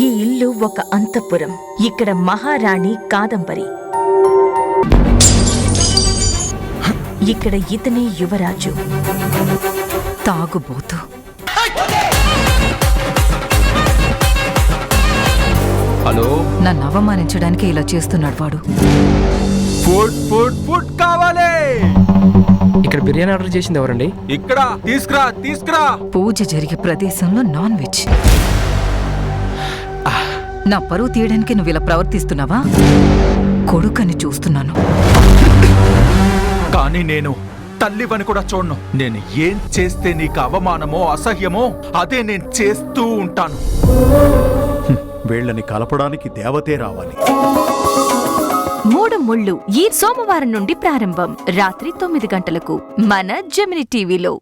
ఈ ఇల్లు ఒక అంతఃపురం. ఇక్కడ మహారాణి కాదంబరి. ఇక్కడ ఇతనే యువరాజు. తాగుబోతు. హలో, నన్ను అవమానించడానికి ఇలా చేస్తున్నాడు వాడు. ఫుడ్ ఫుడ్ ఫుడ్ కావాలి. ఇక్కడ బిర్యానీ ఆర్డర్ చేసింది ఎవరండి? ఇక్కడ తీసుకురా తీసుకురా. పూజ జరిగే ప్రదేశంలో నాన్ వెజ్. నా పరువు తీయడానికి నువ్వు ఇలా ప్రవర్తిస్తున్నావా? కొడుకని చూస్తున్నాను. కానీ నేను తల్లివని కూడా చూడను. నేను ఏం చేస్తే నీకు అవమానమో అసహ్యమో అదే నేను చేస్తూ ఉంటాను. వీళ్ళని కలపడానికి దేవతే రావాలి. 3 ముళ్ళు ఈ సోమవారం నుండి ప్రారంభం. రాత్రి 9 గంటలకు మన జెమిని టీవీలో.